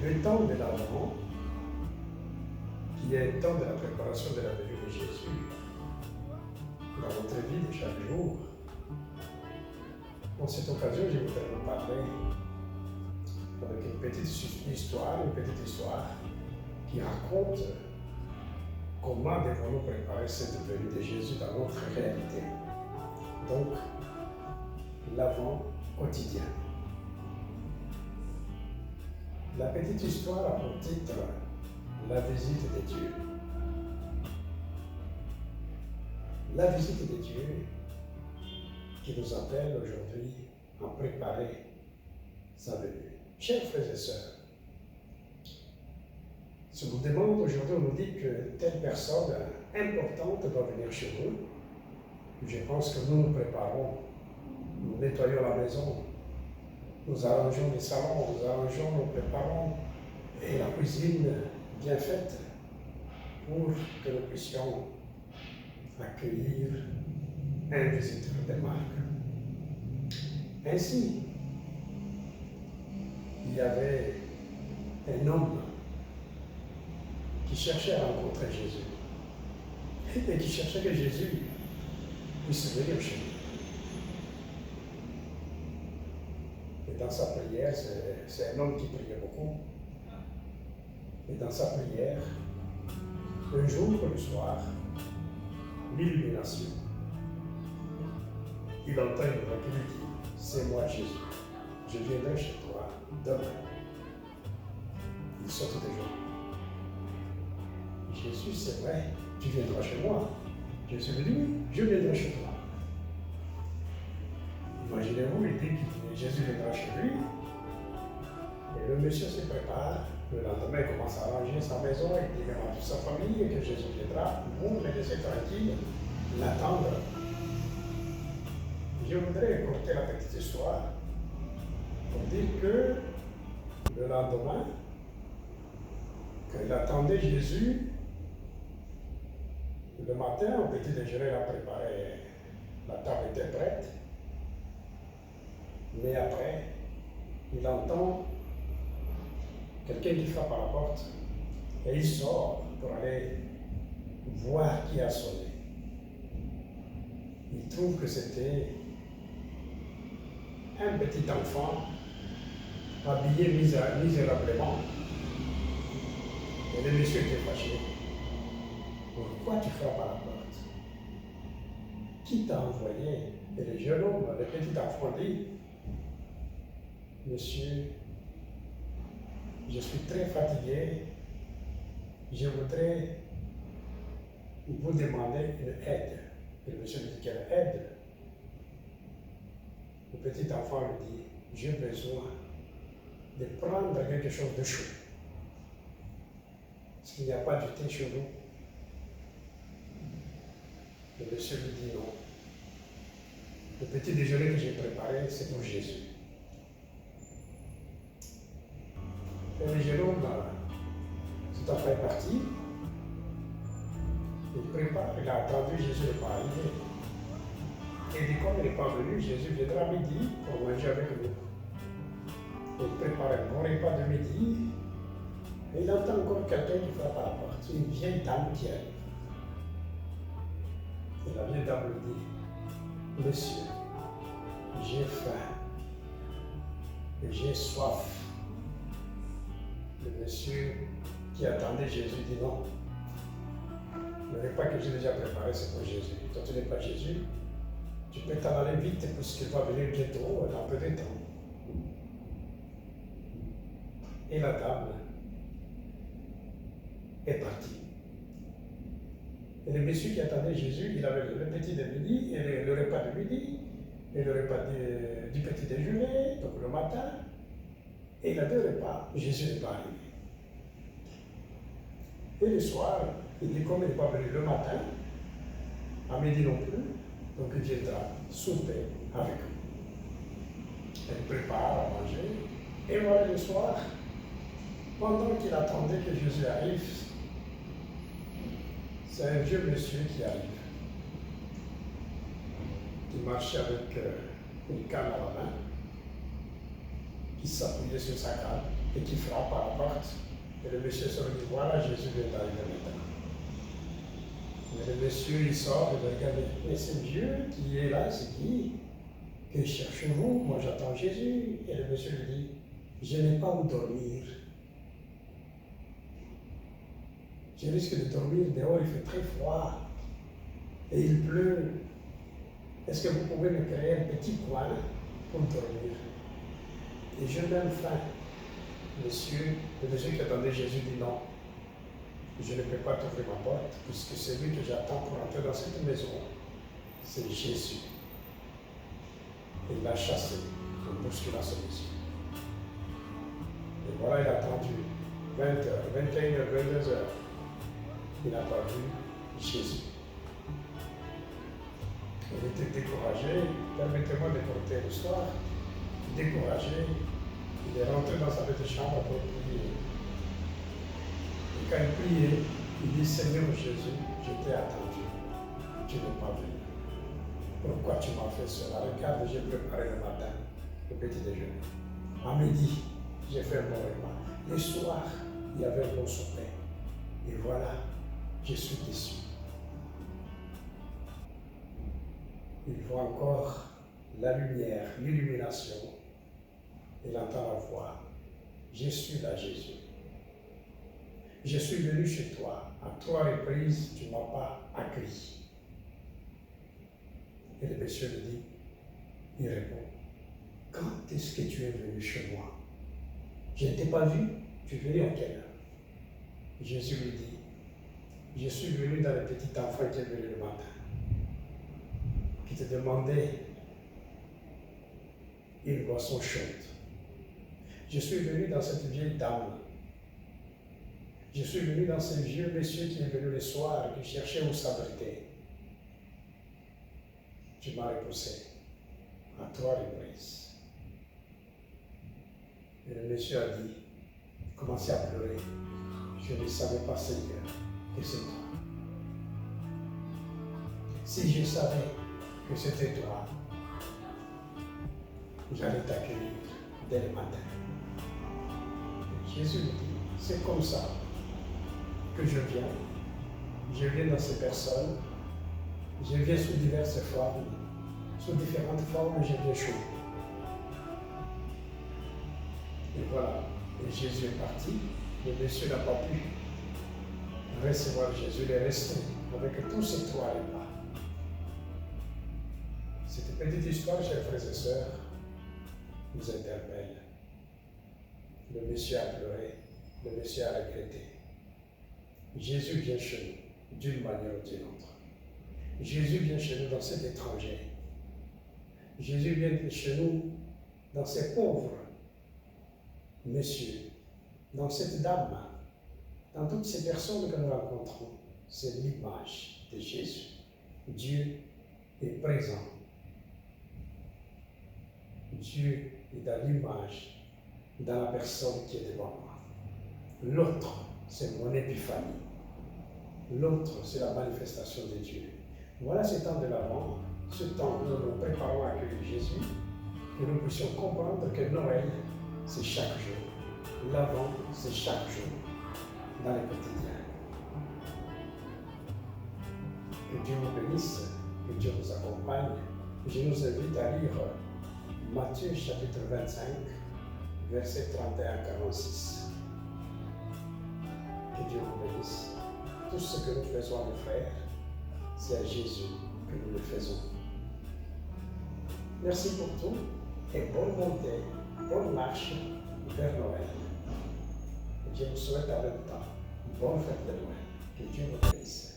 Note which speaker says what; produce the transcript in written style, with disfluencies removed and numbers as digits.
Speaker 1: le temps de l'Avent, qui est le temps de la préparation de la venue de Jésus dans notre vie de chaque jour. Dans cette occasion, je voudrais vous parler avec une petite histoire qui raconte comment devons-nous préparer cette venue de Jésus dans notre réalité. Donc, l'Avent quotidien. La petite histoire a pour titre La visite de Dieu. La visite de Dieu qui nous appelle aujourd'hui à préparer sa venue. Chers frères et sœurs, si on nous demande aujourd'hui, on nous dit que telle personne importante doit venir chez nous, je pense que nous nous préparons, nous nettoyons la maison, nous arrangeons les salons, nous préparons et la cuisine bien faite pour que nous puissions accueillir un visiteur de marque. Ainsi, il y avait un homme qui cherchait à rencontrer Jésus et qui cherchait que Jésus puisse venir chez lui. Et dans sa prière, c'est un homme qui priait beaucoup. Et dans sa prière, un jour, le soir, l'illumination, il entend une voix qui lui dit, c'est moi Jésus, je viendrai chez toi demain. Il saute de joie. Jésus, c'est vrai, tu viendras chez moi. Jésus lui dit, oui, je viendrai chez toi. Imaginez-vous, il dit que Jésus viendra chez lui, et le monsieur se prépare. Le lendemain, il commence à ranger sa maison, il dit même à toute sa famille que Jésus viendra. Vous me laissez tranquille, l'attendre. Je voudrais écouter la petite histoire pour dire que le lendemain, qu'il attendait Jésus, le matin, au petit déjeuner, il a préparé, la table était prête. Mais après, il entend quelqu'un qui frappe à la porte et il sort pour aller voir qui a sonné. Il trouve que c'était un petit enfant habillé misérablement. Et le monsieur était fâché. Pourquoi tu frappes à la porte? Qui t'a envoyé? Et le jeune homme, le petit enfant dit, monsieur, je suis très fatigué, je voudrais vous demander une aide. Et le monsieur lui dit, quelle aide? Le petit enfant lui dit, j'ai besoin de prendre quelque chose de chaud. Parce qu'il n'y a pas du thé chez nous. Le monsieur lui dit non. Le petit déjeuner que j'ai préparé, c'est pour Jésus. Et le jeune homme, cet enfant est parti. Il prépare, il a attendu, Jésus n'est pas arrivé. Et il dit, comme il n'est pas venu, Jésus viendra à midi pour manger avec nous. Il prépare un bon repas de midi. Et il entend encore quelqu'un qui frappe à la porte, une vieille dame qui arrive. Et la vieille dame lui dit, monsieur, j'ai faim et j'ai soif. Le monsieur qui attendait Jésus dit non. Le repas que j'ai déjà préparé, c'est pour Jésus. Toi, tu n'es pas Jésus. Tu peux t'en aller vite puisqu'il va venir bientôt, dans peu de temps. Et la dame est partie. Et le monsieur qui attendait Jésus, il avait le petit de midi, et le repas de midi, et le repas du petit déjeuner, donc le matin, et il a deux repas. Jésus n'est pas arrivé. Et le soir, il dit comme il n'est pas venu le matin, à midi non plus, donc il viendra souper avec nous. Elle prépare à manger, et voilà le soir, pendant qu'il attendait que Jésus arrive, c'est un vieux monsieur qui arrive, qui marchait avec une canne à la main, qui s'appuyait sur sa canne et qui frappe à la porte. Et le monsieur se dit, voilà, Jésus vient d'arriver maintenant. Mais le monsieur, il sort, il regarde, mais c'est Dieu qui est là, c'est qui? Que cherchez-vous? Moi, j'attends Jésus. Et le monsieur lui dit, je n'ai pas où dormir. Je risque de dormir dehors, il fait très froid. Et il pleut. Est-ce que vous pouvez me créer un petit coin pour dormir? Et je donne faim. Le monsieur qui attendait Jésus dit non. Je ne peux pas t'ouvrir ma porte, puisque celui que j'attends pour entrer dans cette maison, c'est Jésus. Et il l'a chassé en bousculant celui-ci. Et voilà, il a attendu 20h, 21h, 22h. Il n'a pas vu Jésus. Il était découragé. Permettez-moi de porter l'histoire. Découragé, il est rentré dans sa petite chambre pour prier. Et quand il priait, il dit, Seigneur Jésus, je t'ai attendu. Tu n'es pas venu. Pourquoi tu m'as fait cela? Regarde, j'ai préparé le matin le petit déjeuner. À midi, j'ai fait un bon repas. Le soir, il y avait un bon souper. Et voilà, je suis déçu. Il voit encore la lumière, l'illumination. Il entend la voix. Je suis là, Jésus. Je suis venu chez toi. À 3 reprises, tu ne m'as pas accueilli. Et le monsieur lui dit, il répond, quand est-ce que tu es venu chez moi? Je ne t'ai pas vu, tu es venu à quelle heure? Jésus lui dit, je suis venu dans le petit enfant qui est venu le matin, qui te demandait une boisson chaude. Je suis venu dans cette vieille dame. Je suis venu dans ce vieux monsieur qui est venu le soir, qui cherchait où s'abriter. Tu m'as repoussé à 3 reprises. Et le monsieur a dit, commencé à pleurer. Je ne savais pas, Seigneur, que c'est toi. Si je savais que c'était toi, j'allais t'accueillir dès le matin. Et Jésus me dit, c'est comme ça que je viens. Je viens dans ces personnes. Je viens sous diverses formes. Sous différentes formes, je viens chez vous. Et voilà. Et Jésus est parti. Le monsieur n'a pas pu recevoir Jésus. Il est resté avec tous ces 3 repas. Cette petite histoire, chers frères et sœurs, nous interpelle. Le monsieur a pleuré. Le monsieur a regretté. Jésus vient chez nous d'une manière ou d'une autre. Jésus vient chez nous dans cet étranger. Jésus vient chez nous dans ces pauvres messieurs, dans cette dame, dans toutes ces personnes que nous rencontrons. C'est l'image de Jésus. Dieu est présent. Dieu est dans l'image, dans la personne qui est devant moi. L'autre, c'est mon épiphanie. L'autre, c'est la manifestation de Dieu. Voilà ce temps de l'Avent, ce temps où nous nous préparons à accueillir Jésus, que nous puissions comprendre que Noël, c'est chaque jour. L'Avent, c'est chaque jour, dans le quotidien. Que Dieu vous bénisse, que Dieu vous accompagne. Je nous invite à lire Matthieu chapitre 25, versets 31 à 46. Que Dieu vous bénisse. Tout ce que nous faisons, mes frères, c'est à Jésus que nous le faisons. Merci pour tout et bonne montée, bonne marche vers Noël. Je vous souhaite en même temps une bonne fête de Noël. Que Dieu vous bénisse.